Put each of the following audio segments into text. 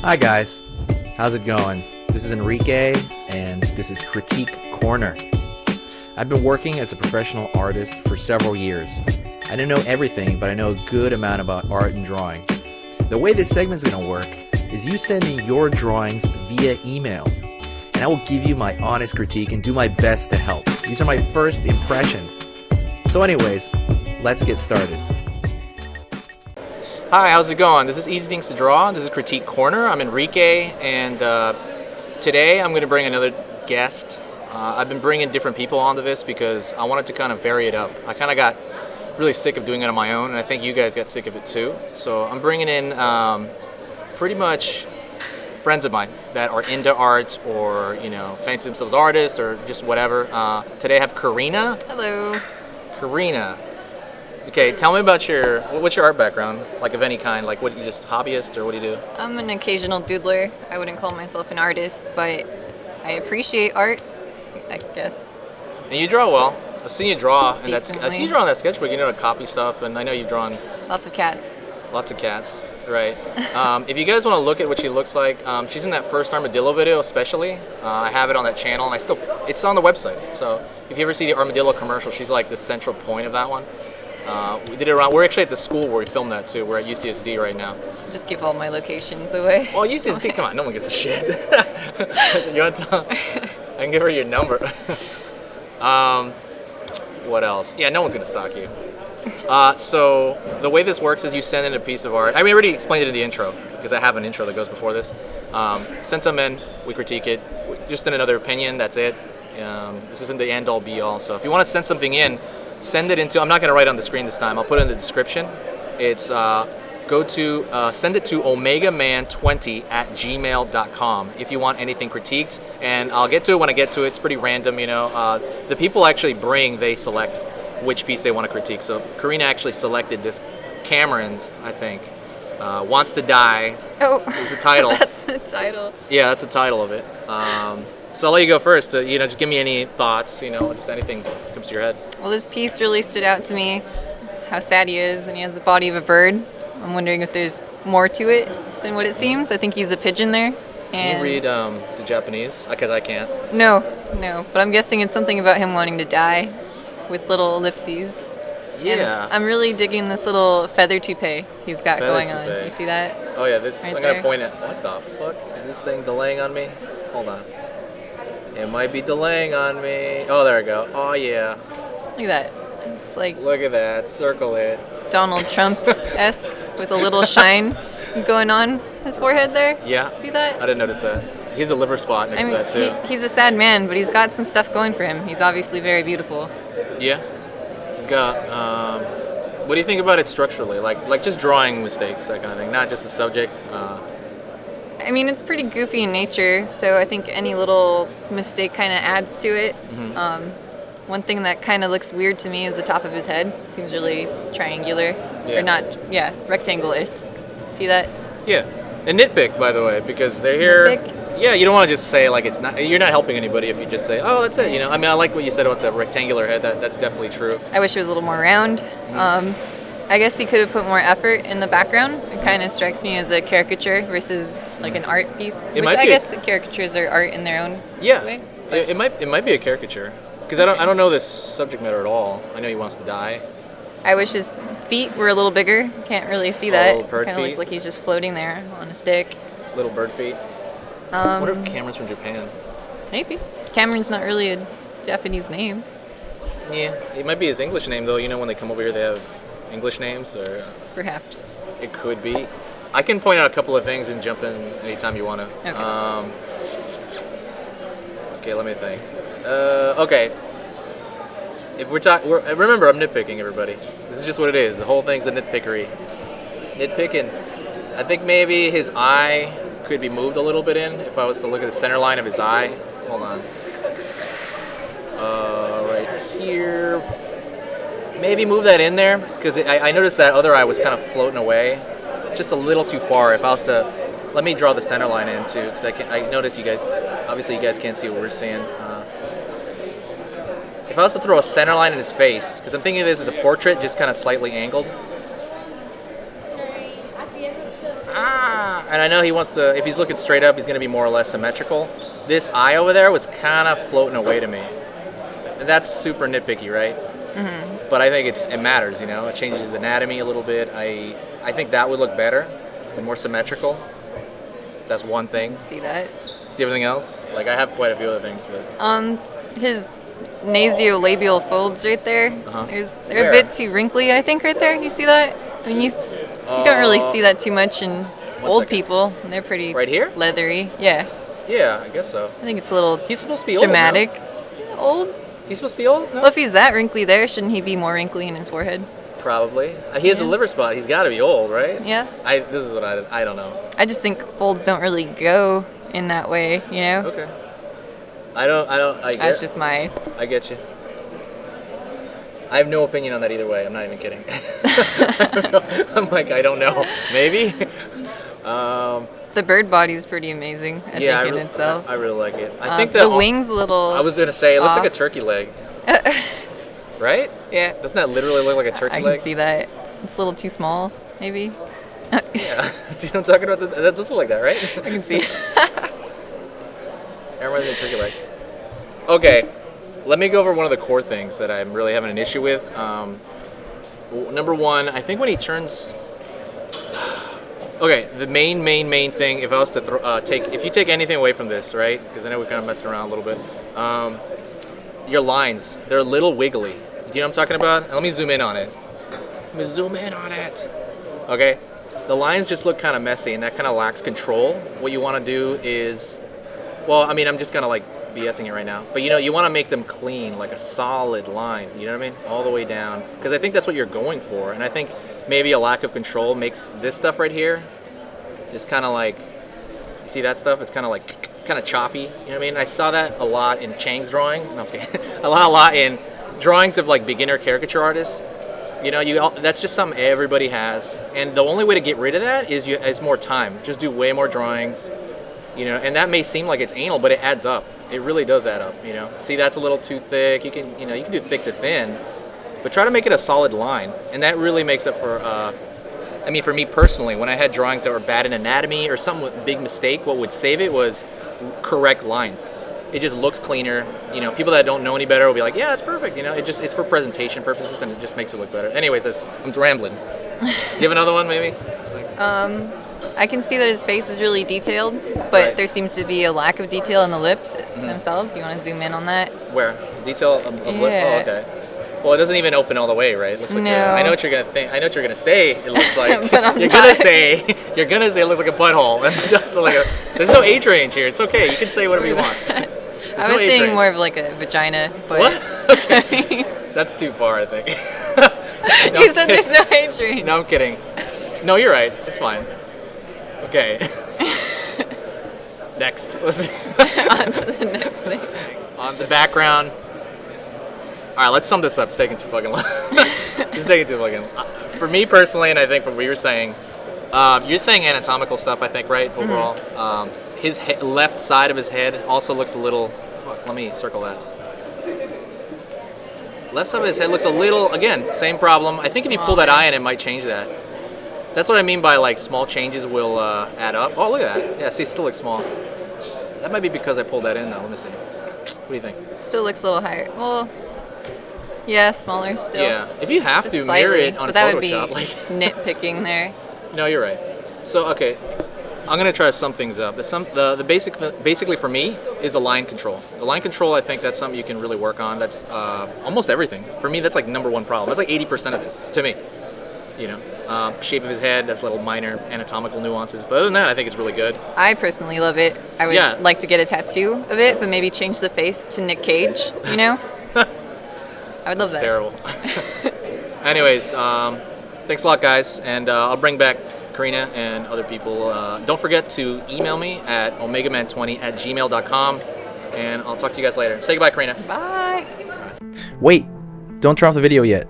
Hi guys, how's it going? This is Enrique, and this is Critique Corner. I've been working as a professional artist for several years. I don't know everything, but I know a good amount about art and drawing. The way this segment's gonna work is you send me your drawings via email, and I will give you my honest critique and do my best to help. These are my first impressions. So anyways, let's get started. Hi, how's it going? This is Easy Things to Draw. This is Critique Corner. I'm Enrique, and today I'm going to bring another guest. I've been bringing different people onto this because I wanted to kind of vary it up. I kind of got really sick of doing it on my own, and I think you guys got sick of it too. So I'm bringing in pretty much friends of mine that are into art or, fancy themselves artists or just whatever. Today I have Carina. Hello. Carina. Okay, tell me about what's your art background, like of any kind? Like, what, you just hobbyist or what do you do? I'm an occasional doodler. I wouldn't call myself an artist, but I appreciate art, I guess. And you draw well. I've seen you draw. And Decently. I see you draw on that sketchbook. You know how to copy stuff, and I know you've drawn Lots of cats. lots of cats, right? If you guys want to look at what she looks like, she's in that first armadillo video especially. I have it on that channel, and it's on the website. So if you ever see the armadillo commercial, she's like the central point of that one. We did it around. We're actually at the school where we filmed that too. We're at UCSD right now. Just give all my locations away. Well, UCSD, come on, no one gives a shit. You want to? I can give her your number. What else? Yeah, no one's gonna stalk you. So the way this works is you send in a piece of art. I already explained it in the intro because I have an intro that goes before this. Send some in, we critique it. Just in another opinion, that's it. This isn't the end all be all. So if you want to send something in, send it into, I'm not going to write it on the screen this time, I'll put it in the description. It's send it to omegaman20@gmail.com if you want anything critiqued, and I'll get to it when I get to it. It's pretty random, the people actually they select which piece they want to critique. So Carina actually selected this Cameron's, I think, Wants to Die. Oh, is the title. That's the title. Yeah, that's the title of it. So I'll let you go first. Just give me any thoughts. Just anything that comes to your head. Well, this piece really stood out to me. Just how sad he is, and he has the body of a bird. I'm wondering if there's more to it than what it seems. I think he's a pigeon there. Can you read the Japanese? Because I can't. No, but I'm guessing it's something about him wanting to die with little ellipses. Yeah. And I'm really digging this little feather toupee he's got going on. Toupee. You see that? Oh yeah, this. Right I'm gonna there. point at. What the fuck is this thing delaying on me? Hold on. It might be delaying on me. Oh, there we go. Oh yeah. Look at that. It's like Look at that. Circle it. Donald Trump-esque with a little shine going on his forehead there. Yeah. See that? I didn't notice that. He's a liver spot next to that too. He's a sad man, but he's got some stuff going for him. He's obviously very beautiful. Yeah. He's got. What do you think about it structurally? Like just drawing mistakes, that kind of thing, not just the subject. I mean, it's pretty goofy in nature, so I think any little mistake kind of adds to it. Mm-hmm. One thing that kind of looks weird to me is the top of his head. It seems really triangular. Yeah. Or not, rectangle-ish. See that? Yeah. And nitpick, by the way, because they're here. Nitpick? Yeah, you don't want to just say like it's not. You're not helping anybody if you just say, oh, that's it. I mean, I like what you said about the rectangular head. That's definitely true. I wish it was a little more round. I guess he could have put more effort in the background. It kind of strikes me as a caricature versus like an art piece. I guess caricatures are art in their own way. It might be a caricature because I don't know this subject matter at all. I know he wants to die. I wish his feet were a little bigger. Can't really see that. Little bird Kind of feet. looks like he's just floating there on a stick. Little bird feet. I wonder if Cameron's from Japan. Maybe. Cameron's not really a Japanese name. Yeah, it might be his English name though. When they come over here, they have English names, or Perhaps. it could be. I can point out a couple of things and jump in anytime you want to. Okay. Okay, let me think. Okay. If we're talking, remember, I'm nitpicking, everybody. This is just what it is. The whole thing's a nitpickery. Nitpicking. I think maybe his eye could be moved a little bit in. If I was to look at the center line of his eye. Hold on. Right here. Maybe move that in there, because I noticed that other eye was kind of floating away. It's just a little too far. If I was to, let me draw the center line in too, because I noticed you guys, obviously you guys can't see what we're seeing. If I was to throw a center line in his face, because I'm thinking of this as a portrait, just kind of slightly angled. And I know he wants to, if he's looking straight up, he's going to be more or less symmetrical. This eye over there was kind of floating away to me. And that's super nitpicky, right? Mm-hmm. But I think it matters, you know? It changes his anatomy a little bit. I think that would look better and more symmetrical. That's one thing. See that? Do you have anything else? Like, I have quite a few other things, but... His nasolabial folds right there. They're Where? a bit too wrinkly, I think, right there. You see that? I mean, you don't really see that too much in old people. And they're pretty right here? leathery. Yeah. Yeah, I guess so. I think it's a little He's supposed to be old, dramatic. no? Old? He's supposed to be old? No? Well, if he's that wrinkly there, shouldn't he be more wrinkly in his forehead? Probably. He has a liver spot. He's got to be old, right? Yeah. This is what I don't know. I just think folds don't really go in that way, you know? Okay. I That's just my... I get you. I have no opinion on that either way. I'm not even kidding. I'm like, I don't know. Maybe? The bird body's pretty amazing, I think, in itself. I really like it. I think the wings a little... I was going to say, it looks like a turkey leg. Right? Yeah. Doesn't that literally look like a turkey leg? I can see that. It's a little too small, maybe. Yeah. Do you know what I'm talking about? That does look like that, right? I can see. That reminds me of turkey leg. Okay, let me go over one of the core things that I'm really having an issue with. Number one, I think when he turns... Okay, the main thing, if I was to if you take anything away from this, right? Because I know we're kind of messing around a little bit. Your lines, they're a little wiggly. Do you know what I'm talking about? Let me zoom in on it. Okay? The lines just look kind of messy, and that kind of lacks control. What you want to do is... Well, I mean, I'm just kind of like BSing it right now. But, you know, you want to make them clean, like a solid line. You know what I mean? All the way down. Because I think that's what you're going for. And I think maybe a lack of control makes this stuff right here just kind of like... You see that stuff? It's kind of like... kind of choppy. You know what I mean? I saw that a lot in Chang's drawing. No, I'm kidding. a lot in drawings of, like, beginner caricature artists. You know, that's just something everybody has. And the only way to get rid of that is more time. Just do way more drawings. You know, and that may seem like it's anal, but it adds up. It really does add up, you know. See, that's a little too thick. You can do thick to thin, but try to make it a solid line. And that really makes up for, I mean, for me personally, when I had drawings that were bad in anatomy or some big mistake, what would save it was correct lines. It just looks cleaner. You know, people that don't know any better will be like, yeah, it's perfect. You know, it's for presentation purposes, and it just makes it look better. Anyways, I'm rambling. Do you have another one, maybe? I can see that his face is really detailed, but Right. there seems to be a lack of detail in the lips themselves. You want to zoom in on that? Where? Detail of lip? Yeah. Oh, okay. Well, it doesn't even open all the way, right? It looks like No. I know what you're gonna think. I know what you're gonna say. It looks like But I'm you're not. gonna say it looks like a butthole. And that's like there's no age range here. It's okay. You can say whatever you want. I was saying more of like a vagina, but... What? Okay. That's too far, I think. No, You I'm said kidding. there's no age range. No, I'm kidding. No, you're right. It's fine. Okay. Next. On to the next thing. On the background. All right, let's sum this up. It's taking too fucking long. It's taking too fucking long. For me personally, and I think from what you're saying anatomical stuff, I think, right, overall. His left side of his head also looks a little... Fuck, let me circle that. Left side of his head looks a little... Again, same problem. I think if you pull that eye in, it might change that. That's what I mean by, like, small changes will add up. Oh, look at that. Yeah, see, it still looks small. That might be because I pulled that in, though. Let me see. What do you think? Still looks a little higher. Well, yeah, smaller still. Yeah. If you have Just to, slightly, mirror it on but that Photoshop. would be Like, nitpicking there. no, you're right. So, okay. I'm going to try to sum things up. Basically for me is the line control. The line control, I think that's something you can really work on. That's almost everything. For me, that's like number one problem. That's like 80% of this, to me. You know, shape of his head, that's little minor anatomical nuances. But other than that, I think it's really good. I personally love it. I would Yeah. like to get a tattoo of it, but maybe change the face to Nick Cage, you know? I would love that. Terrible. Anyways, thanks a lot, guys. And I'll bring back Carina and other people. Don't forget to email me at omegaman20@gmail.com. And I'll talk to you guys later. Say goodbye, Carina. Bye. Wait, don't turn off the video yet.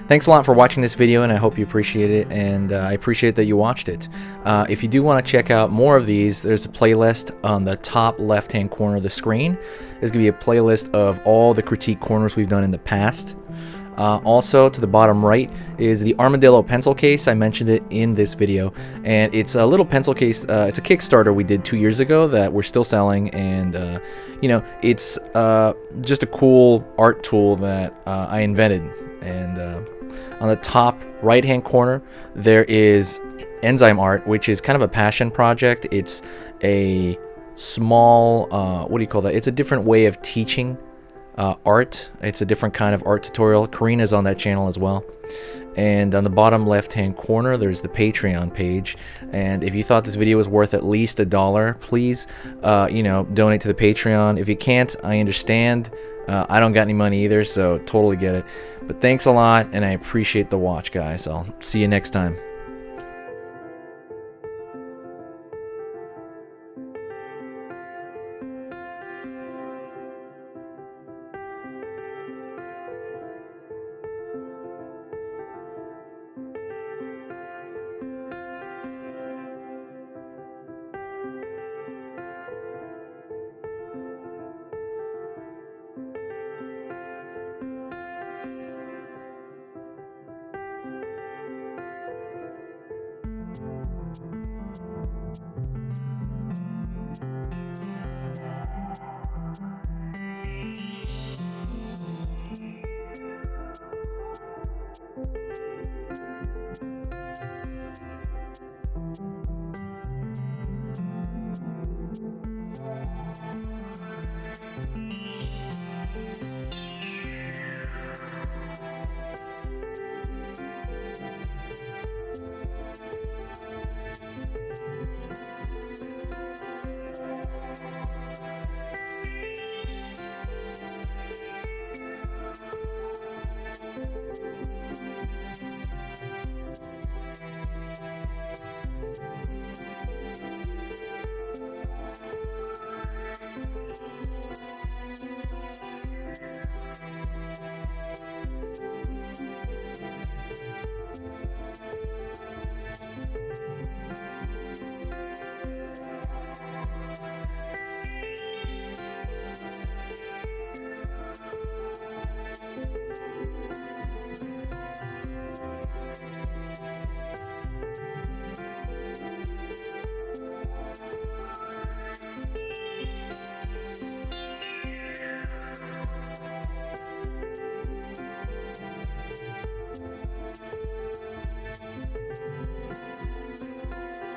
Thanks a lot for watching this video, and I hope you appreciate it, and I appreciate that you watched it. If you do want to check out more of these, there's a playlist on the top left-hand corner of the screen. There's going to be a playlist of all the critique corners we've done in the past. Also, to the bottom right is the Armadillo pencil case. I mentioned it in this video, and it's a little pencil case. It's a Kickstarter we did 2 years ago that we're still selling, and you know, it's just a cool art tool that I invented. And on the top right-hand corner, there is enzyme art, which is kind of a passion project. It's a small, what do you call that? It's a different way of teaching art. It's a different kind of art tutorial. Carina's on that channel as well. And on the bottom left hand corner, there's the Patreon page. And if you thought this video was worth at least $1, please you know, donate to the Patreon. If you can't, I understand. I don't got any money either, so totally get it. But thanks a lot, and I appreciate the watch, guys. I'll see you next time.